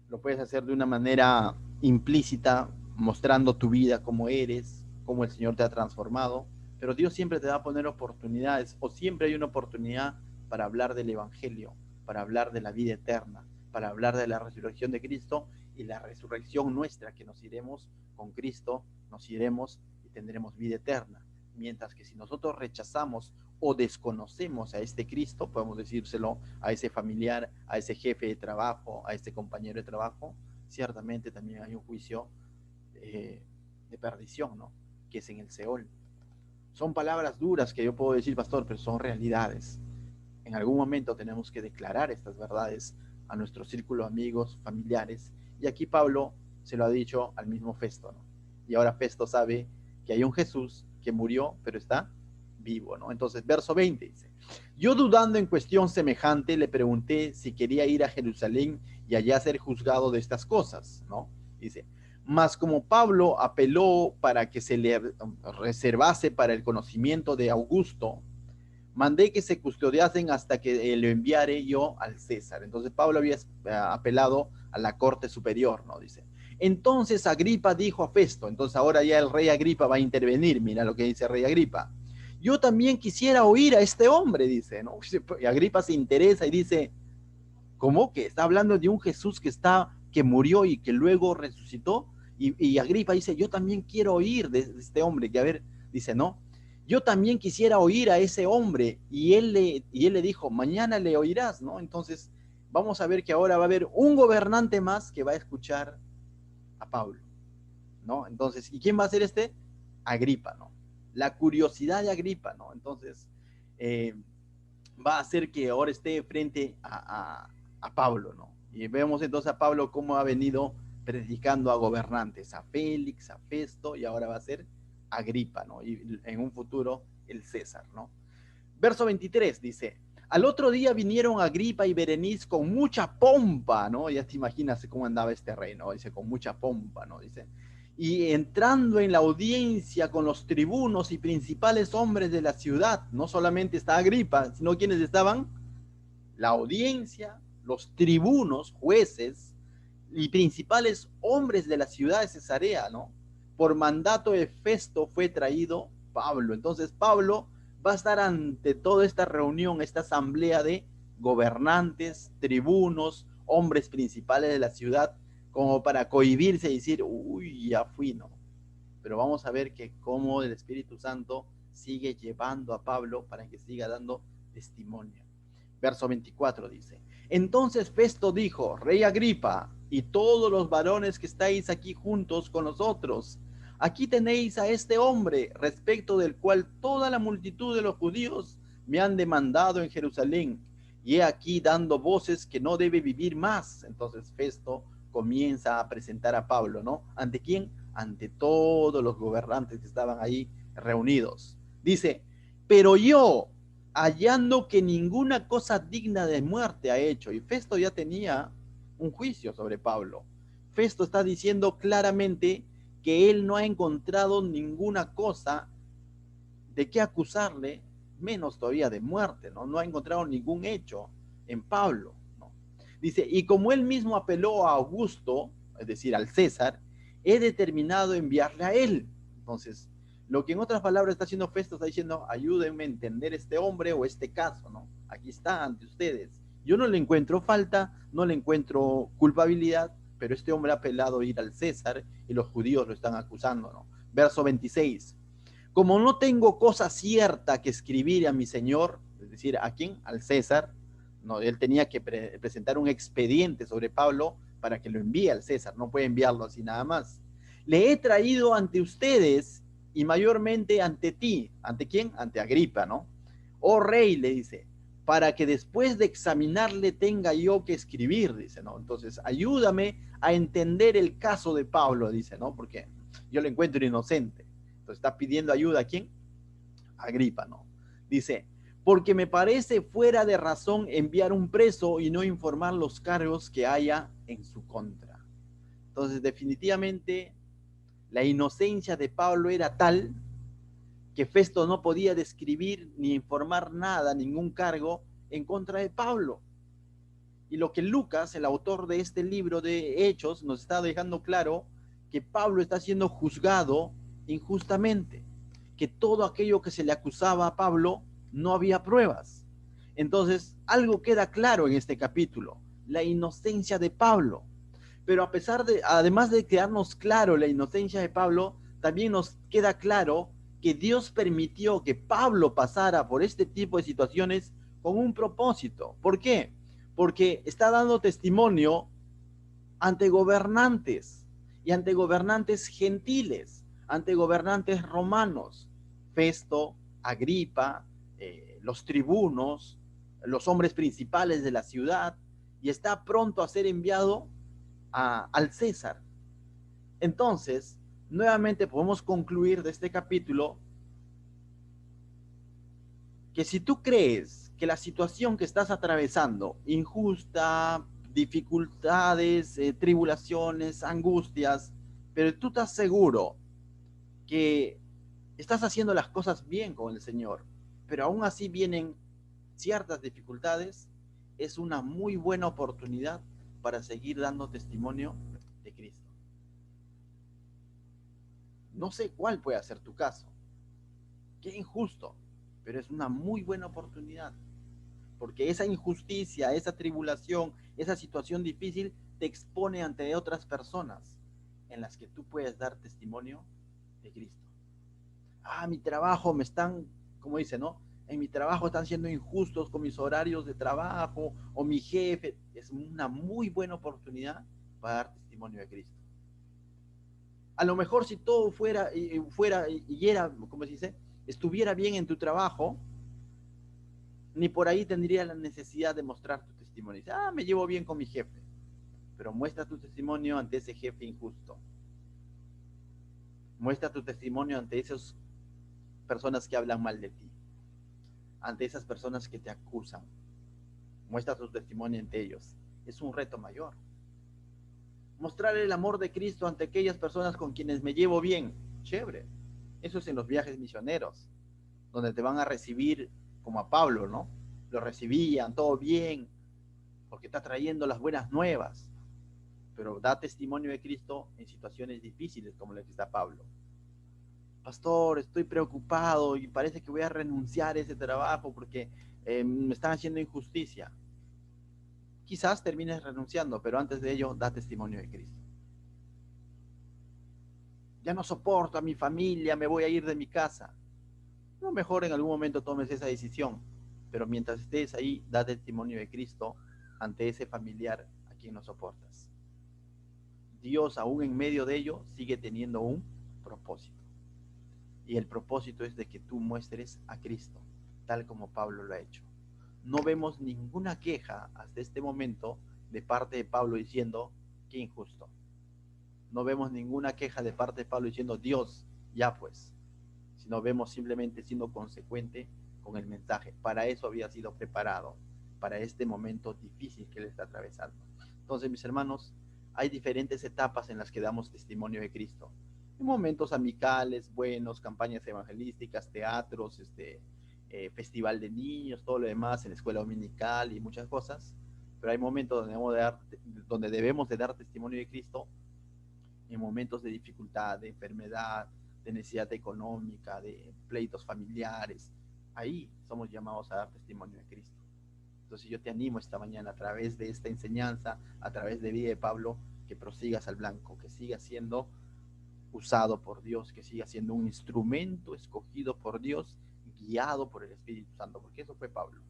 lo puedes hacer de una manera implícita, mostrando tu vida como eres, cómo el Señor te ha transformado, pero Dios siempre te va a poner oportunidades, o siempre hay una oportunidad para hablar del Evangelio, para hablar de la vida eterna, para hablar de la resurrección de Cristo y la resurrección nuestra, que nos iremos con Cristo, nos iremos y tendremos vida eterna. Mientras que si nosotros rechazamos o desconocemos a este Cristo, podemos decírselo a ese familiar, a ese jefe de trabajo, a este compañero de trabajo, ciertamente también hay un juicio de perdición, ¿no? Que es en el Seol. Son palabras duras que yo puedo decir, pastor, pero son realidades. En algún momento tenemos que declarar estas verdades a nuestro círculo de amigos, familiares, y aquí Pablo se lo ha dicho al mismo Festo, ¿no? Y ahora Festo sabe que hay un Jesús que murió, pero está vivo, ¿no? Entonces, verso 20 dice: yo dudando en cuestión semejante, le pregunté si quería ir a Jerusalén y allá ser juzgado de estas cosas, ¿no? Dice, mas como Pablo apeló para que se le reservase para el conocimiento de Augusto, mandé que se custodiasen hasta que lo enviare yo al César. Entonces Pablo había apelado a la corte superior, ¿no? Dice. Entonces Agripa dijo a Festo, entonces ahora ya el rey Agripa va a intervenir, mira lo que dice el rey Agripa: yo también quisiera oír a este hombre, dice, ¿no? Y Agripa se interesa y dice, ¿cómo? Que está hablando de un Jesús que murió y que luego resucitó. Y Agripa dice, yo también quiero oír de este hombre, que a ver, dice, no, yo también quisiera oír a ese hombre. Y él le dijo, mañana le oirás, ¿no? Entonces, vamos a ver que ahora va a haber un gobernante más que va a escuchar a Pablo, ¿no? Entonces, ¿y quién va a ser este? Agripa, ¿no? La curiosidad de Agripa, ¿no? Entonces, eh, va a hacer que ahora esté frente a Pablo, ¿no? Y vemos entonces a Pablo cómo ha venido predicando a gobernantes, a Félix, a Festo, y ahora va a ser Agripa, ¿no? Y en un futuro el César, ¿no? Verso 23 dice, al otro día vinieron Agripa y Berenice con mucha pompa, ¿no? Ya te imaginas cómo andaba este rey, ¿no? Dice, con mucha pompa, ¿no? Dice, y entrando en la audiencia con los tribunos y principales hombres de la ciudad, no solamente está Agripa, sino quienes estaban, la audiencia, los tribunos, jueces y principales hombres de la ciudad de Cesarea, ¿no? Por mandato de Festo fue traído Pablo. Entonces Pablo va a estar ante toda esta reunión, esta asamblea de gobernantes, tribunos, hombres principales de la ciudad, como para cohibirse y decir, uy, ya fui, ¿no? Pero vamos a ver que cómo el Espíritu Santo sigue llevando a Pablo para que siga dando testimonio. Verso 24 dice, entonces Festo dijo, Rey Agripa, y todos los varones que estáis aquí juntos con nosotros, aquí tenéis a este hombre, respecto del cual toda la multitud de los judíos me han demandado en Jerusalén, y he aquí dando voces que no debe vivir más. Entonces Festo comienza a presentar a Pablo, ¿no? ¿Ante quién? Ante todos los gobernantes que estaban ahí reunidos. Dice, pero yo, hallando que ninguna cosa digna de muerte ha hecho, y Festo ya tenía un juicio sobre Pablo. Festo está diciendo claramente que él no ha encontrado ninguna cosa de qué acusarle, menos todavía de muerte, ¿no? No ha encontrado ningún hecho en Pablo, ¿no? Dice, y como él mismo apeló a Augusto, es decir, al César, he determinado enviarle a él. Entonces, lo que en otras palabras está haciendo Festo, está diciendo, ayúdenme a entender este hombre o este caso, ¿no? Aquí está ante ustedes. Yo no le encuentro falta, no le encuentro culpabilidad, pero este hombre ha apelado a ir al César y los judíos lo están acusando, ¿no? Verso 26. Como no tengo cosa cierta que escribir a mi señor, es decir, ¿a quién? Al César, no, él tenía que presentar un expediente sobre Pablo para que lo envíe al César, no puede enviarlo así nada más. Le he traído ante ustedes y mayormente ante ti. ¿Ante quién? Ante Agripa, ¿no? Oh rey, le dice, para que después de examinarle tenga yo que escribir, dice, ¿no? Entonces, ayúdame a entender el caso de Pablo, dice, ¿no? Porque yo lo encuentro inocente. Entonces, está pidiendo ayuda a quién? Agripa, ¿no? Dice, porque me parece fuera de razón enviar un preso y no informar los cargos que haya en su contra. Entonces, definitivamente, la inocencia de Pablo era tal que Festo no podía describir ni informar nada, ningún cargo en contra de Pablo. Y lo que Lucas, el autor de este libro de Hechos, nos está dejando claro, que Pablo está siendo juzgado injustamente, que todo aquello que se le acusaba a Pablo no había pruebas. Entonces, algo queda claro en este capítulo, la inocencia de Pablo. Pero a pesar de, además de quedarnos claro la inocencia de Pablo, también nos queda claro que Dios permitió que Pablo pasara por este tipo de situaciones con un propósito. ¿Por qué? Porque está dando testimonio ante gobernantes y ante gobernantes gentiles, ante gobernantes romanos, Festo, Agripa, los tribunos, los hombres principales de la ciudad, y está pronto a ser enviado al César. Entonces, nuevamente podemos concluir de este capítulo que si tú crees que la situación que estás atravesando, injusta, dificultades, tribulaciones, angustias, pero tú estás seguro que estás haciendo las cosas bien con el Señor, pero aún así vienen ciertas dificultades, es una muy buena oportunidad para seguir dando testimonio de Cristo. No sé cuál puede ser tu caso. Qué injusto. pero es una muy buena oportunidad, porque esa injusticia, esa tribulación, esa situación difícil te expone ante otras personas en las que tú puedes dar testimonio de Cristo. Mi trabajo me están, como dice, ¿no? En mi trabajo están siendo injustos con mis horarios de trabajo, o mi jefe. Es una muy buena oportunidad para dar testimonio de Cristo. A lo mejor si todo fuera y era, como se dice, estuviera bien en tu trabajo, ni por ahí tendría la necesidad de mostrar tu testimonio. Dice, me llevo bien con mi jefe, pero muestra tu testimonio ante ese jefe injusto. Muestra tu testimonio ante esas personas que hablan mal de ti, ante esas personas que te acusan. Muestra tu testimonio ante ellos. Es un reto mayor. Mostrar el amor de Cristo ante aquellas personas con quienes me llevo bien. Chévere. Eso es en los viajes misioneros, donde te van a recibir como a Pablo, ¿no? Lo recibían, todo bien, porque está trayendo las buenas nuevas. Pero da testimonio de Cristo en situaciones difíciles como la que está Pablo. Pastor, estoy preocupado y parece que voy a renunciar a ese trabajo porque me están haciendo injusticia. Quizás termines renunciando, pero antes de ello da testimonio de Cristo. Ya no soporto a mi familia, me voy a ir de mi casa. No, mejor en algún momento tomes esa decisión, pero mientras estés ahí, da testimonio de Cristo ante ese familiar a quien no soportas. Dios, aún en medio de ello, sigue teniendo un propósito. Y el propósito es de que tú muestres a Cristo, tal como Pablo lo ha hecho. No vemos ninguna queja hasta este momento de parte de Pablo diciendo, qué injusto. No vemos ninguna queja de parte de Pablo diciendo, Dios, ya pues. Sino vemos simplemente siendo consecuente con el mensaje. Para eso había sido preparado, para este momento difícil que él está atravesando. Entonces, mis hermanos, hay diferentes etapas en las que damos testimonio de Cristo. En momentos amicales, buenos, campañas evangelísticas, teatros, festival de niños, todo lo demás, en la escuela dominical y muchas cosas. Pero hay momentos donde debemos de dar testimonio de Cristo en momentos de dificultad, de enfermedad, de necesidad económica, de pleitos familiares. Ahí somos llamados a dar testimonio de Cristo. Entonces yo te animo esta mañana a través de esta enseñanza, a través de vida de Pablo, que prosigas al blanco, que sigas siendo usado por Dios, que siga siendo un instrumento escogido por Dios, guiado por el Espíritu Santo, porque eso fue Pablo.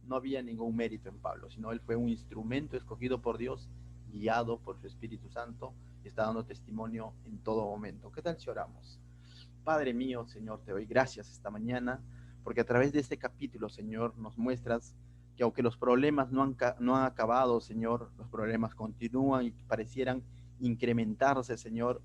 No había ningún mérito en Pablo, sino él fue un instrumento escogido por Dios, guiado por su Espíritu Santo, y está dando testimonio en todo momento. ¿Qué tal si oramos? Padre mío, Señor, te doy gracias esta mañana, porque a través de este capítulo, Señor, nos muestras que aunque los problemas no han acabado, Señor, los problemas continúan y parecieran incrementarse, Señor.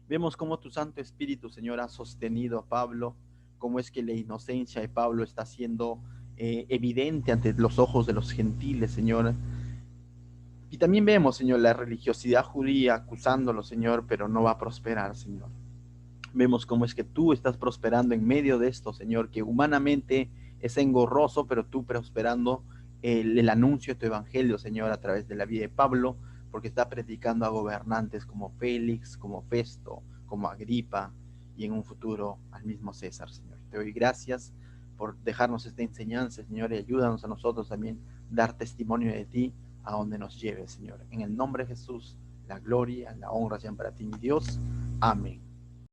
Vemos cómo tu Santo Espíritu, Señor, ha sostenido a Pablo, cómo es que la inocencia de Pablo está siendo evidente ante los ojos de los gentiles, Señor. Y también vemos, Señor, la religiosidad judía acusándolo, Señor, pero no va a prosperar, Señor. Vemos cómo es que tú estás prosperando en medio de esto, Señor, que humanamente es engorroso, pero tú prosperando el anuncio de tu evangelio, Señor, a través de la vida de Pablo, porque está predicando a gobernantes como Félix, como Festo, como Agripa, y en un futuro al mismo César, Señor. Te doy gracias por dejarnos esta enseñanza, Señor, y ayúdanos a nosotros también dar testimonio de ti a donde nos lleves, Señor. En el nombre de Jesús, la gloria, la honra sean para ti, mi Dios. Amén.